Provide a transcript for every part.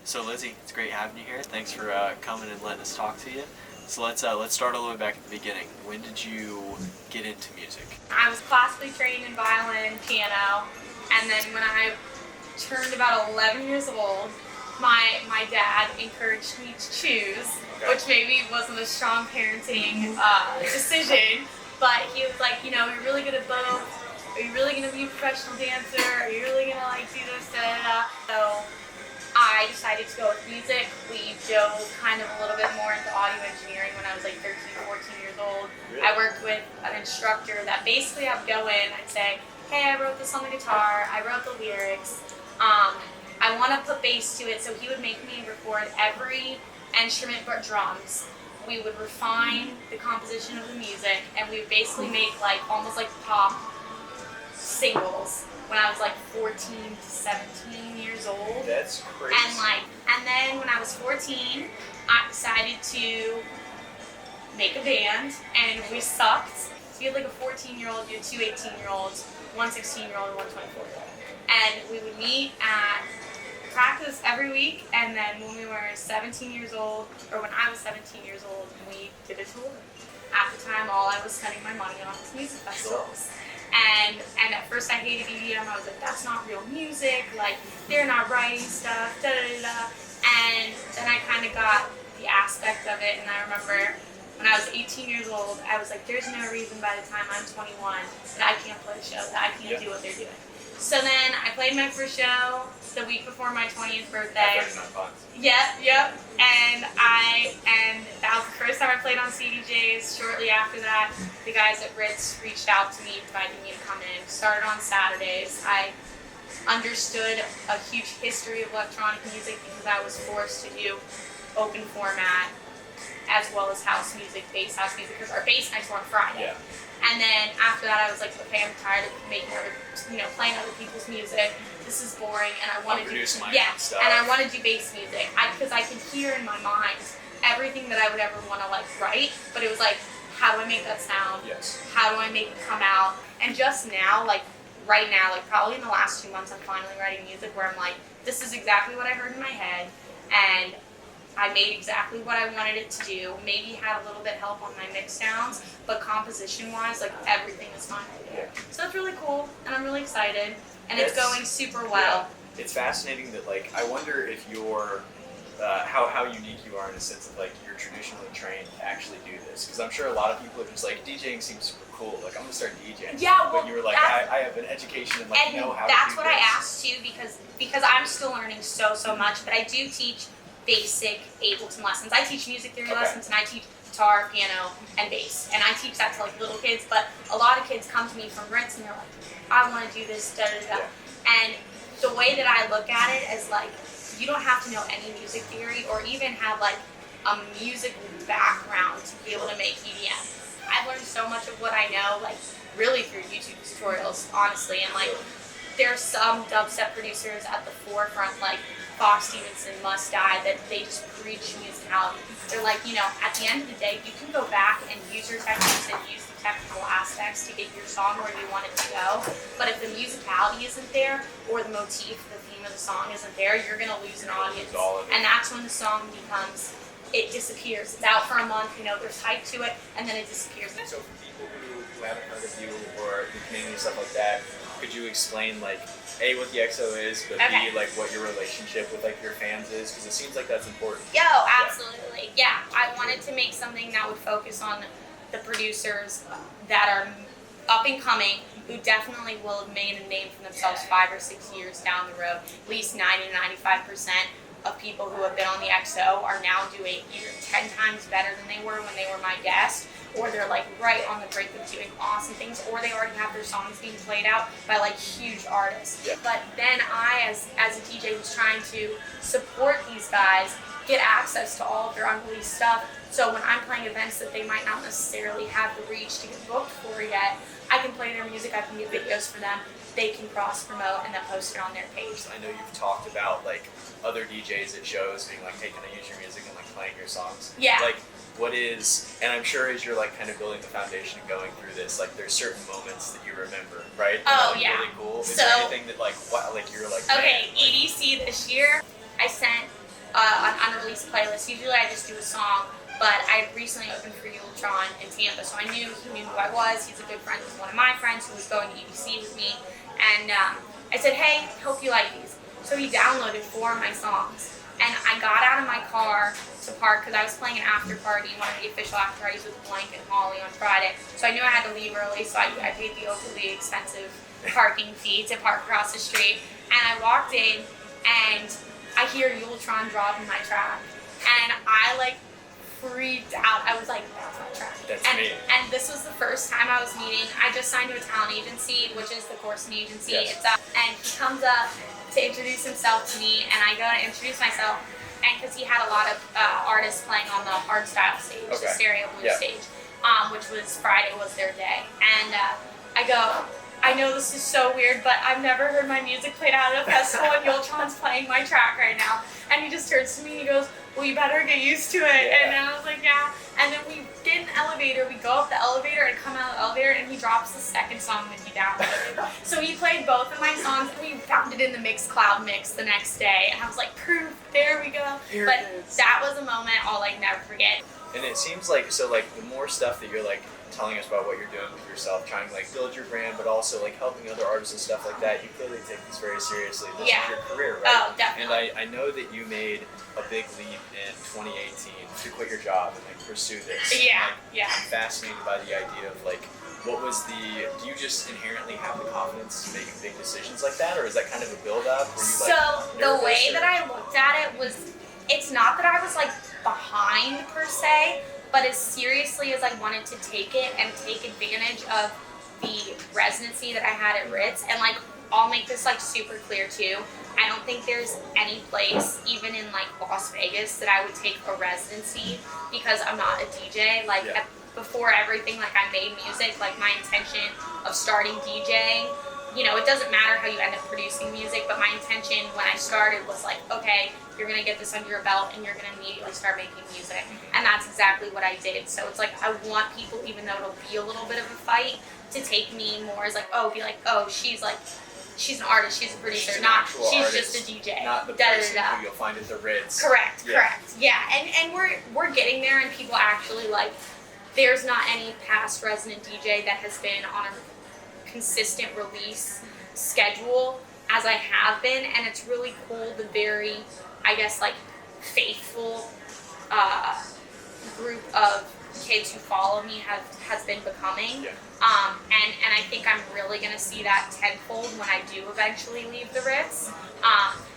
So Lizzy, it's great having you here. Thanks for coming and letting us talk to you. So let's start all the way back at the beginning. When did you get into music? I was classically trained in violin, piano, and then when I turned about 11 years old, my dad encouraged me to choose, which maybe wasn't a strong parenting decision, but he was like, you know, you're really good at both. Are you really going to be a professional dancer? Are you really going to like do this, da da da? So I decided to go with music. We dove kind of a little bit more into audio engineering when I was like 13, 14 years old. Really? I worked with an instructor that basically I would go in, I'd say, hey, I wrote this on the guitar, I wrote the lyrics, I want to put bass to it, so he would make me record every instrument but drums. We would refine the composition of the music, and we would basically make like almost like pop singles when I was like 14 to 17 years old. That's crazy. And then when I was 14, I decided to make a band, and we sucked. So you had like a 14-year-old, you had two 18-year-olds, one 16-year-old, and one 24-year-old. And we would meet at practice every week, and then when we were 17 years old, or when I was 17 years old, we did a tour. At the time, all I was spending my money on was music festivals. And at first I hated EDM. I was like, that's not real music, like they're not writing stuff, da da da da. And then I kind of got the aspect of it, and I remember when I was 18 years old, I was like, there's no reason by the time I'm 21 that I can't play a show, that I can't do what they're doing. So then I played my first show the week before my 20th birthday. Yep. And that was the first time I played on CDJs. Shortly after that, the guys at Ritz reached out to me, invited me to come in. Started on Saturdays. I understood a huge history of electronic music because I was forced to do open format as well as house music, bass house music, because our bass nights were on Friday. Yeah. And then after that, I was like, okay, I'm tired of playing other people's music. This is boring, and I want to do my own stuff. And I want to do bass music because I can hear in my mind everything that I would ever want to like write. But it was like, how do I make that sound? Yes. How do I make it come out? And just now, like right now, like probably in the last 2 months, I'm finally writing music where I'm like, this is exactly what I heard in my head, and I made exactly what I wanted it to do. Maybe had a little bit help on my mix sounds, but composition-wise, like everything is fine. Yeah. So it's really cool, and I'm really excited, and it's going super well. Yeah. It's fascinating that like I wonder if you're how unique you are in a sense of like you're traditionally trained to actually do this, because I'm sure a lot of people are just like DJing seems super cool. Like I'm gonna start DJing. Yeah, well, but you were like I have an education and like know how to do this. That's what I asked too because I'm still learning so much, but I do teach basic Ableton lessons. I teach music theory lessons, and I teach guitar, piano, and bass. And I teach that to like little kids, but a lot of kids come to me from Ritz and they're like, I want to do this, da da da. Yeah. And the way that I look at it is like, you don't have to know any music theory or even have like a music background to be able to make EDM. I've learned so much of what I know, like really through YouTube tutorials, honestly, and like there's some dubstep producers at the forefront, like Fox Stevenson, Must Die, that they just preach musicality. They're like, you know, at the end of the day, you can go back and use your techniques and use the technical aspects to get your song where you want it to go. But if the musicality isn't there, or the motif, the theme of the song isn't there, you're going to lose an audience. And that's when the song becomes, it disappears. It's out for a month, you know, there's hype to it, and then it disappears. So for people who haven't heard of you or the community and stuff like that, could you explain like A, what the EXO is, but B, like what your relationship with like your fans is, because it seems like that's important. Yo, absolutely. Yeah, I wanted to make something that would focus on the producers that are up and coming, who definitely will have made a name for themselves 5 or 6 years down the road. At least 90 to 95% of people who have been on the EXO are now doing either 10 times better than they were when they were my guest, or they're like right on the brink of doing awesome things, or they already have their songs being played out by like huge artists. Yeah. But then I, as a DJ who's trying to support these guys, get access to all of their unreleased stuff. So when I'm playing events that they might not necessarily have the reach to get booked for yet, I can play their music, I can get videos for them, they can cross-promote and then post it on their page. I know you've talked about like other DJs at shows being like, hey, can I use your music and like playing your songs? Yeah. Like, what is, and I'm sure as you're like kind of building the foundation and going through this, like there's certain moments that you remember, right? Oh, like, yeah. Really cool. Is So, there anything that like, wow, like you're like, okay, man, like, EDC this year, I sent an unreleased playlist. Usually I just do a song, but I recently opened for Yultron in Tampa, so I knew he knew who I was. He's a good friend with one of my friends who was going to EDC with me, and I said, hey, hope you like these. So he downloaded 4 of my songs, and I got out of my car to park because I was playing an after party, one of the official after parties with Blank and Holly on Friday, so I knew I had to leave early, so I paid the overly expensive parking fee to park across the street, and I walked in, and I hear Yultron dropping my track, and I like freaked out. I was like, that's my track. That's and, me. And this was the first time I was meeting. I just signed to a talent agency, which is the Corson agency. Yes. It's and he comes up to introduce himself to me, and I go to introduce myself, and because he had a lot of artists playing on the hardstyle stage, the stereo blues stage, which was Friday was their day, and I go, I know this is so weird, but I've never heard my music played out at a festival, and Yultron's playing my track right now. And he just turns to me and he goes, well, you better get used to it. Yeah. And I was like, yeah. And then we get in the elevator, we go up the elevator and come out of the elevator, and he drops the second song that he downloaded. So he played both of my songs, and we found it in the Mixcloud mix the next day. And I was like, proof, there we go. Here but it is. that was a moment I'll like never forget. And it seems like, so like the more stuff that you're like telling us about what you're doing with yourself, trying to like build your brand, but also like helping other artists and stuff like that, you clearly take this very seriously. This is your career, right? Oh, definitely. And I know that you made a big leap in 2018 to quit your job and like pursue this. Yeah, like, I'm fascinated by the idea of like, what was the, do you just inherently have the confidence to make big decisions like that, or is that kind of a build up? So the way that I looked at it was, it's not that I was like behind per se, but as seriously as I wanted to take it and take advantage of the residency that I had at Ritz, and like I'll make this like super clear too, I don't think there's any place, even in like Las Vegas, that I would take a residency because I'm not a DJ. Like before everything, like I made music, like my intention of starting DJing, you know, it doesn't matter how you end up producing music, but my intention when I started was like, okay, you're gonna get this under your belt and you're gonna immediately start making music. And that's exactly what I did. So it's like, I want people, even though it'll be a little bit of a fight, to take me more as like, oh, be like, oh, she's an artist, she's a producer, she's just a DJ. Not the person who you'll find at the Ritz. Correct. Yeah, and we're getting there, and people actually like, there's not any past resident DJ that has been on a consistent release schedule as I have been, and it's really cool, the very, I guess, like, faithful group of kids who follow me has been becoming. And I think I'm really going to see that tenfold when I do eventually leave the Ritz,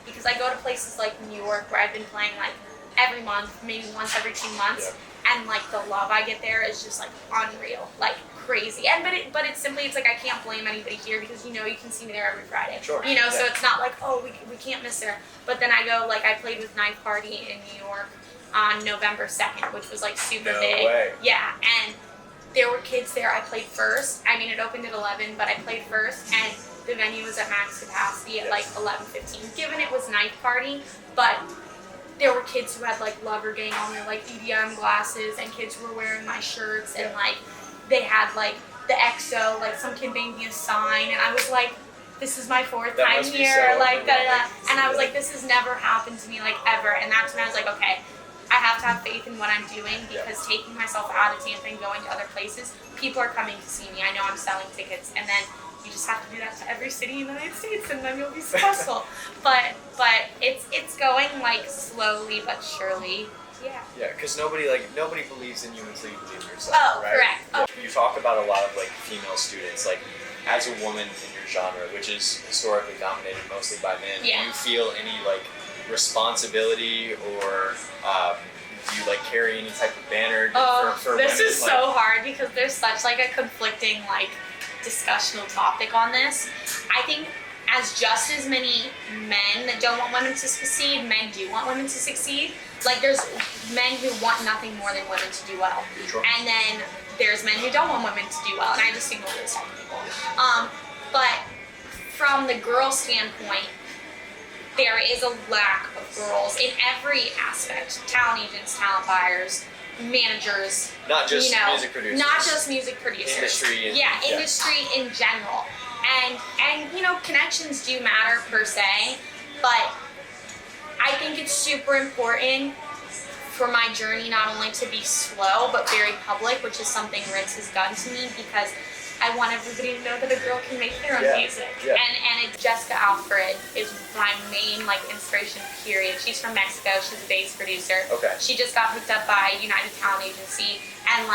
because I go to places like New York where I've been playing like every month, maybe once every 2 months, and like the love I get there is just like unreal, like crazy. And but it's simply, it's like I can't blame anybody here because you know you can see me there every Friday. Sure. You know, so it's not like, oh, we can't miss there. But then I go, like I played with Night Party in New York on November 2nd, which was like super big. Way. Yeah, and there were kids there. I played first. I mean, it opened at 11, but I played first, and the venue was at max capacity at like 11:15. Given it was Night Party, but there were kids who had like Lover Gang on their like EDM glasses, and kids who were wearing my shirts, and like they had like the EXO, like some kid made me a sign, and I was like, this is my 4th time here, so like da-da-da. And I was like, this has never happened to me like ever. And that's when I was like, okay, I have to have faith in what I'm doing, because taking myself out of Tampa and going to other places, people are coming to see me. I know I'm selling tickets, and then you just have to do that to every city in the United States, and then you'll be successful. but it's going like slowly but surely. Yeah, because nobody believes in you until you believe in yourself. Oh, right? correct. Yeah. You talk about a lot of like female students, like as a woman in your genre, which is historically dominated mostly by men. Do you feel any like responsibility, or do you like carry any type of banner for women? This is so hard because there's such like a conflicting like discussional topic on this. I think as just as many men that don't want women to succeed, men do want women to succeed. Like there's men who want nothing more than women to do well. Sure. And then there's men who don't want women to do well, and I just ignore those type of people. But from the girl standpoint, there is a lack of girls in every aspect. Talent agents, talent buyers, managers. Not just music producers. Not just music producers. Industry. Industry in general. And you know, connections do matter per se, but I think it's super important for my journey not only to be slow but very public, which is something Ritz has done to me, because I want everybody to know that a girl can make their own music. Yeah. And Jessica Alfred is my main inspiration, period. She's from Mexico. She's a bass producer. Okay. She just got hooked up by United Talent Agency, and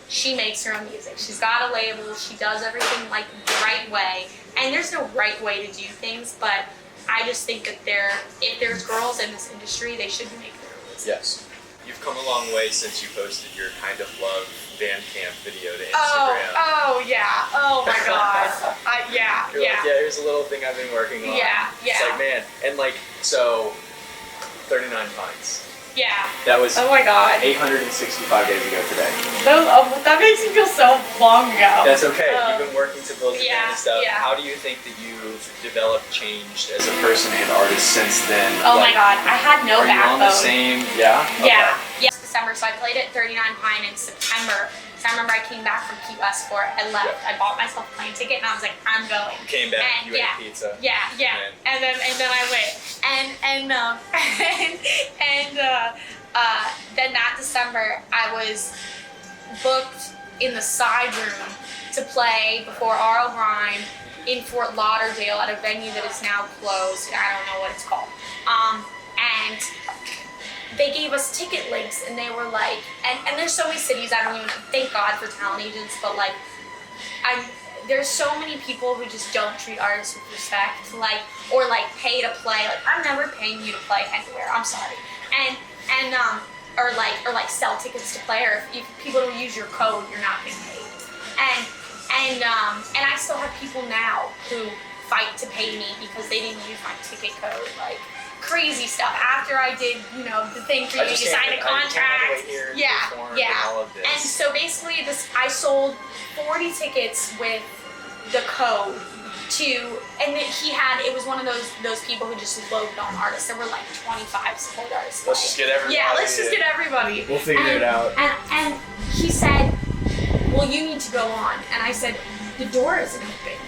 she makes her own music. She's got a label. She does everything the right way. And there's no right way to do things, but I just think that if there's girls in this industry, they should make their own music. Yes. You've come a long way since you posted your Kind of Love Bandcamp video to Instagram. Oh yeah. Oh my God. Yeah. You're like, yeah, here's a little thing I've been working on. Yeah. It's like, man, and so 39 pints. Yeah. That was oh my God. 865 days ago today. That makes me feel so long ago. That's okay. You've been working to build your band and stuff. Yeah. How do you think that you've developed, changed as a person and artist since then? Oh my God. I had no backbone. Are you on the same? Yeah. Yeah. Okay. Yeah. December, so I played at 39 Pine in September. So I remember I came back from Key West for it. I left. I bought myself a plane ticket and I was like, I'm going. You came back. And you ate pizza. Yeah. And then I went. Then that December I was booked in the side room to play before R.L. Grime in Fort Lauderdale at a venue that is now closed. I don't know what it's called. And they gave us ticket links, and they were like, and there's so many cities, I don't even, thank God for talent agents, but there's so many people who just don't treat artists with respect, or pay to play. I'm never paying you to play anywhere, I'm sorry. Or sell tickets to play, or if people don't use your code, you're not getting paid. And I still have people now who fight to pay me because they didn't use my ticket code, crazy stuff. After I did, the thing for you signed a contract. And so basically, I sold 40 tickets with the code and it was one of those people who just loaded on artists. There were 25 support artists. Let's just get everybody. Yeah, let's just get everybody. We'll figure it out. And he said, well, you need to go on. And I said, the door isn't open.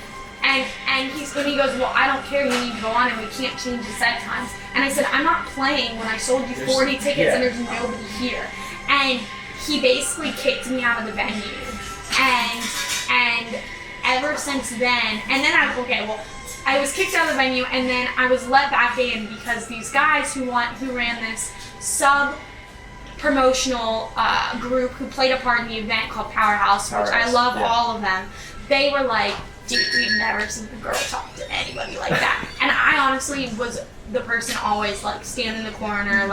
And he goes, well, I don't care, you need to go on and we can't change the set times. And I said, I'm not playing when I sold you 40 tickets and there's nobody here. And he basically kicked me out of the venue. And ever since then, I was kicked out of the venue, and then I was let back in because these guys who ran this promotional group who played a part in the event called Powerhouse, which I love all of them. They were like, dude, we've never seen a girl talk to anybody like that. And I honestly was the person always stand in the corner,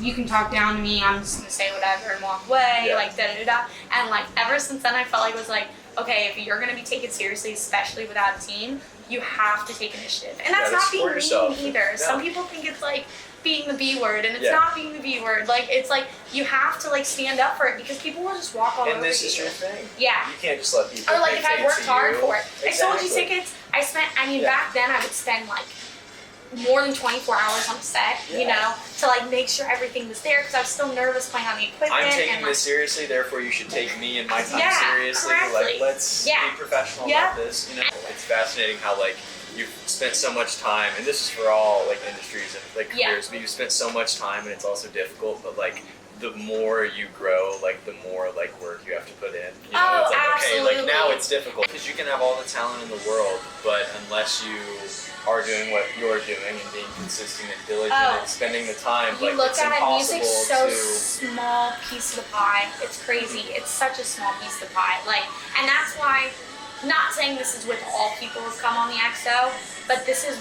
you can talk down to me, I'm just gonna say whatever and walk away, da-da-da-da. And ever since then I felt it was okay, if you're gonna be taken seriously, especially without a team, you have to take initiative. And that's not being mean either. No. Some people think it's being the B word, and it's not being the B word. It's you have to stand up for it, because people will just walk all over you. And this is your thing. Yeah. You can't just let people. Or if I worked hard for it. Exactly. I sold you tickets. I spent. Back then I would spend more than 24 hours on the set, to make sure everything was there, because I was still nervous playing on the equipment. I'm taking this seriously, therefore you should take me and my time seriously. Correctly. Let's be professional about this. It's fascinating how you've spent so much time, and this is for all industries and careers, but you've spent so much time, and it's also difficult, but the more you grow, the more work you have to put in. It's absolutely. Okay, now it's difficult because you can have all the talent in the world, but unless you are doing what you're doing and being consistent and diligent and spending the time, you look it's at it, impossible music's so to. Small piece of the pie. It's crazy. It's such a small piece of the pie. And that's why. Not saying this is with all people who've come on the XO, but this is.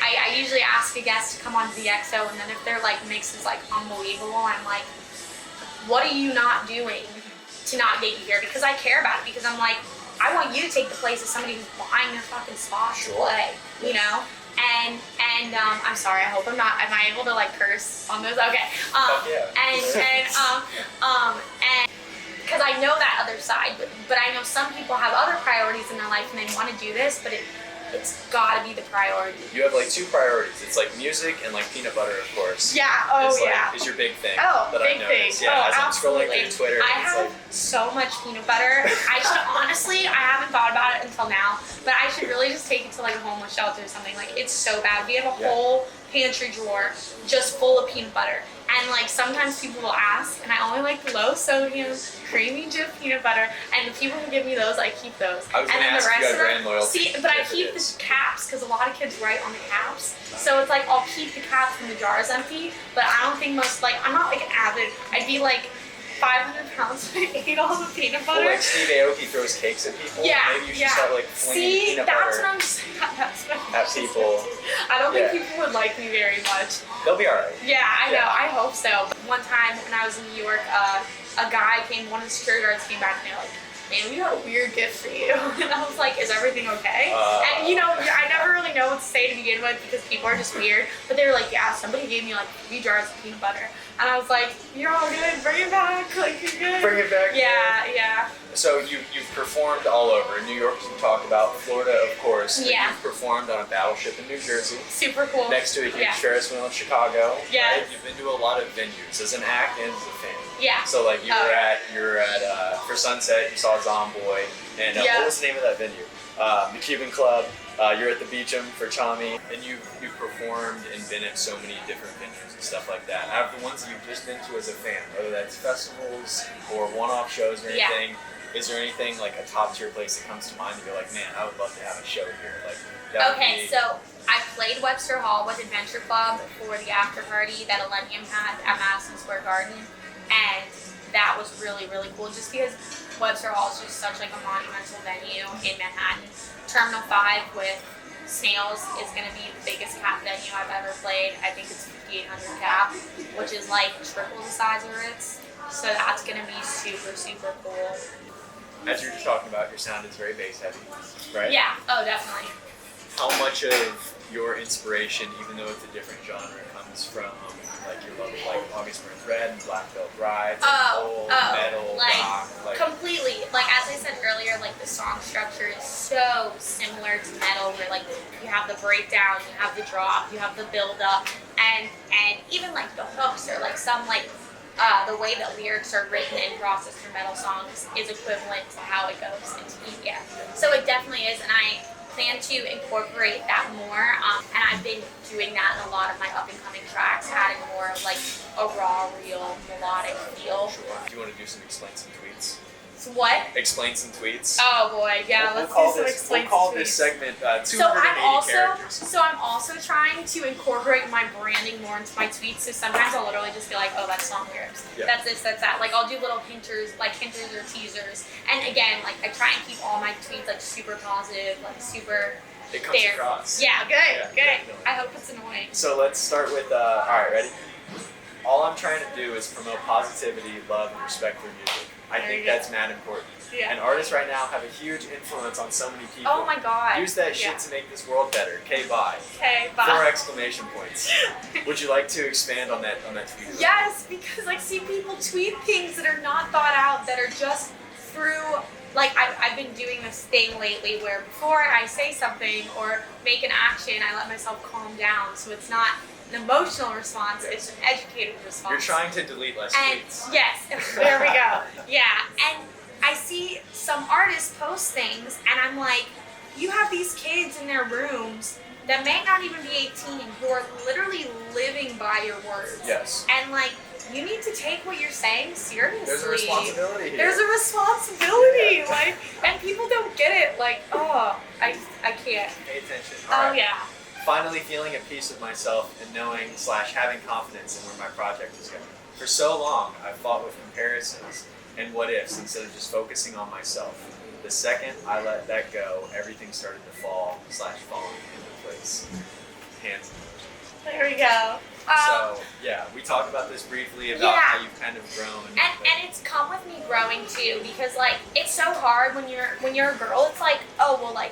I usually ask a guest to come onto the XO, and then if their mix is unbelievable, I'm what are you not doing to not get you here? Because I care about it. Because I'm I want you to take the place of somebody who's buying their fucking spot to play. And I'm sorry. I hope I'm not. Am I able to curse on this? Okay. And because I know that other side, but I know some people have other priorities in their life and they want to do this, but it's got to be the priority. You have two priorities. It's music and peanut butter, of course. Yeah. Is your big thing. Oh, that big I thing. noticed. Yeah. As I'm scrolling absolutely. through Twitter, I have so much peanut butter. I should honestly, I haven't thought about it until now, but I should really just take it to a homeless shelter or something. It's so bad. We have a whole pantry drawer just full of peanut butter. And like sometimes people will ask, and I only like the low sodium, creamy Jif peanut butter, and the people who give me those, I keep those. I was going to ask if you had brand loyalty. See, but I keep the caps because a lot of kids write on the caps. So it's like I'll keep the caps when the jar is empty, but I don't think most, like, I'm not like an avid, I'd be like 500 pounds if I ate all the peanut butter. Well, like Steve Aoki throws cakes at people. Yeah, maybe you should start like flinging peanut butter that's what I'm saying. That's what at people. I don't think people would like me very much. They'll be alright. Yeah, I know. I hope so. One time when I was in New York, a guy came, one of the security guards came back and they're like, man, we got a weird gift for you. And I was like, is everything okay? And you know, I never really know what to say to begin with because people are just weird. But they were like, yeah, somebody gave me like 3 jars of peanut butter. And I was like, you're all good, bring it back, like you're good. Bring it back. Yeah. So you've performed all over. In New York, you talked about, Florida, of course. Yeah. You've performed on a battleship in New Jersey. Super cool. Next to a huge Ferris wheel in Chicago. Yes. Right? You've been to a lot of venues as an act and as a fan. Yeah. So like you were at for Sunset, you saw Zomboy, and what was the name of that venue? The Cuban Club. You're at the Beecham for Chami, and you've performed and been at so many different venues and stuff like that. Out of the ones that you've just been to as a fan, whether that's festivals or one-off shows or anything, is there anything like a top-tier place that comes to mind that you're like, man, I would love to have a show here? Like, so I played Webster Hall with Adventure Club for the after party that Millennium had at Madison Square Garden, and that was really, really cool just because Webster Hall is just such like a monumental venue in Manhattan. Terminal 5 with Snails is going to be the biggest cap venue I've ever played. I think it's 5,800 cap, which is like triple the size of Ritz. So that's going to be super, super cool. As you were just talking about, your sound is very bass heavy, right? Yeah, oh definitely. How much of your inspiration, even though it's a different genre, comes from like your love of like August Burns Red and Black Belt Brides, old metal, like, rock, like completely. Like as I said earlier, like the song structure is so similar to metal, where like you have the breakdown, you have the drop, you have the build up, and even like the hooks are like some like the way that lyrics are written and processed for metal songs is equivalent to how it goes into EDM. So it definitely is, and I plan to incorporate that more, and I've been doing that in a lot of my up-and-coming tracks, adding more of like a raw, real, melodic feel. Sure. Do you want to do some explain some tweets? So what? Explain some tweets. Oh boy, yeah, let's do some explain some tweets. We'll call this segment 280 characters. So I'm also trying to incorporate my branding more into my tweets. So sometimes I'll literally just be like, oh, that's song lyrics. Yeah. That's this, that's that. Like I'll do little hinters or teasers. And again, like I try and keep all my tweets like super positive, like super. It comes across. Yeah, good. Definitely. I hope it's annoying. So let's start with, all right, ready? All I'm trying to do is promote positivity, love, and respect for music. I think that's mad important. Yeah. And artists right now have a huge influence on so many people. Oh my god. Use that shit to make this world better. Okay, bye. Okay, bye. 4 exclamation points. Would you like to expand on that tweet? Yes, because like see people tweet things that are not thought out, that are just through. Like, I've been doing this thing lately where before I say something or make an action, I let myself calm down. So it's not an emotional response, it's an educated response. You're trying to delete less tweets. Yes, there we go. Yeah, and I see some artists post things and I'm like, you have these kids in their rooms that may not even be 18 who are literally living by your words. Yes. And like, you need to take what you're saying seriously. There's a responsibility here. There's a responsibility, like, and people don't get it. Like, oh, I can't. Pay attention. All right. Yeah. Finally feeling at peace with myself and knowing / having confidence in where my project is going. For so long, I've fought with comparisons and what ifs instead of just focusing on myself. The second I let that go, everything started to fall / falling into place. Hands. There we go. So yeah, we talked about this briefly about how you've kind of grown. And it's come with me growing too, because like it's so hard when you're a girl. It's like, oh well, like,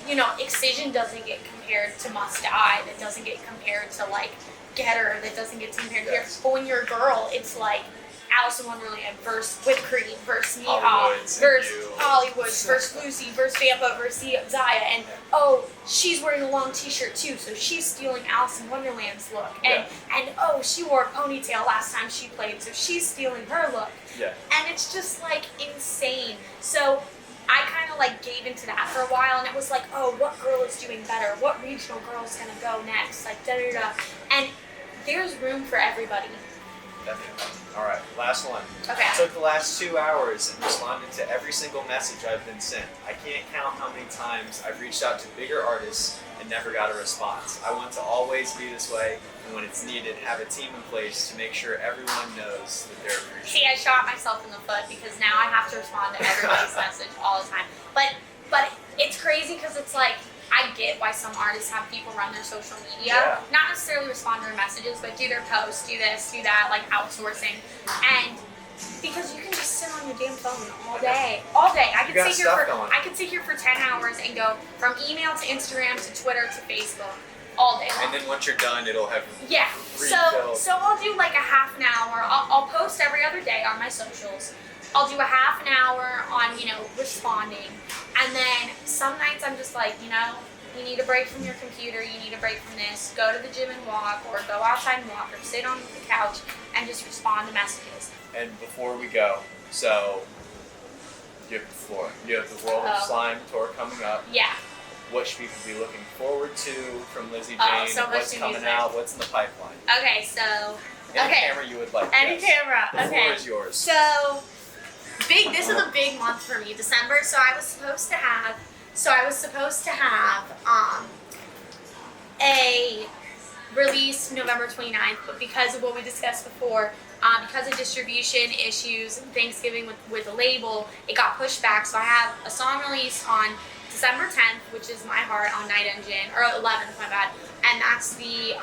you know, Excision doesn't get compared to Must Die, that doesn't get compared to like Getter, that doesn't get compared here. But when you're a girl, it's like Alice in Wonderland versus Whipped Cream versus Neha versus Hollywood versus Lucy versus Vampa versus Zaya, and oh, she's wearing a long t-shirt too, so she's stealing Alice in Wonderland's look, and oh, she wore a ponytail last time she played, so she's stealing her look. Yeah. And it's just like insane. So I kind of like gave into that for a while, and it was like, oh, what girl is doing better? What regional girl is gonna go next? Like da da da. And there's room for everybody. Definitely. All right, last one. Okay. I took the last 2 hours and responded to every single message I've been sent. I can't count how many times I've reached out to bigger artists and never got a response. I want to always be this way, and when it's needed, have a team in place to make sure everyone knows that they're appreciated. See, I shot myself in the foot because now I have to respond to everybody's message all the time. But it's crazy because it's like, I get why some artists have people run their social media, not necessarily respond to their messages, but do their posts, do this, do that, like outsourcing. And because you can just sit on your damn phone all day. I could sit here for 10 hours and go from email to Instagram to Twitter to Facebook all day long. And then once you're done, it'll have So I'll do like a half an hour. I'll post every other day on my socials. I'll do a half an hour on, responding. And then some nights I'm just like, you need a break from your computer, you need a break from this, go to the gym and walk, or go outside and walk, or sit on the couch and just respond to messages. And before we go, so you have the floor. You have the World of Slime tour coming up. Yeah. What should people be looking forward to from Lizzy Jane? So much what's coming out? What's in the pipeline? Okay, so... Any camera you would like. Any camera. The floor is yours. So... This is a big month for me, December. So I was supposed to have a release November 29th, but because of what we discussed before, because of distribution issues and Thanksgiving with the label, it got pushed back. So I have a song release on December 10th, which is My Heart on Night Engine, or 11th, my bad, and that's the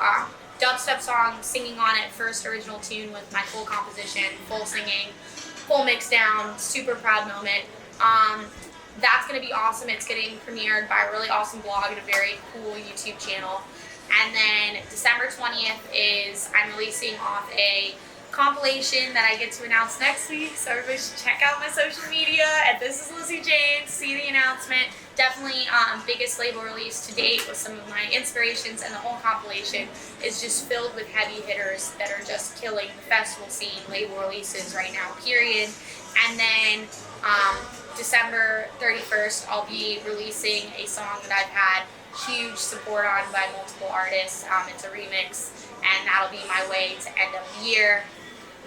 dubstep song, singing on it, first original tune with my full composition, full singing, full mix down, super proud moment. That's going to be awesome. It's getting premiered by a really awesome blog and a very cool YouTube channel. And then December 20th is I'm releasing off a compilation that I get to announce next week. So everybody should check out my social media at This Is Lizzy Jane, see the announcement. Definitely biggest label release to date with some of my inspirations, and the whole compilation is just filled with heavy hitters that are just killing the festival scene, label releases right now, period. And then December 31st, I'll be releasing a song that I've had huge support on by multiple artists. It's a remix, and that'll be my way to end up the year.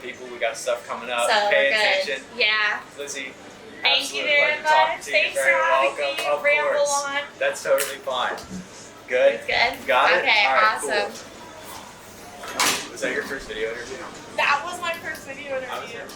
People, we got stuff coming up. So Pay we're attention. good. Yeah. Lizzy, Thank you absolute very pleasure much. talking to you. Thanks Very for having welcome. me. Of Ramble course. on. That's totally fine. Good? It's good? Got it? Okay, all right, awesome. Cool. Was that your first video interview? That was my first video I was interview. there.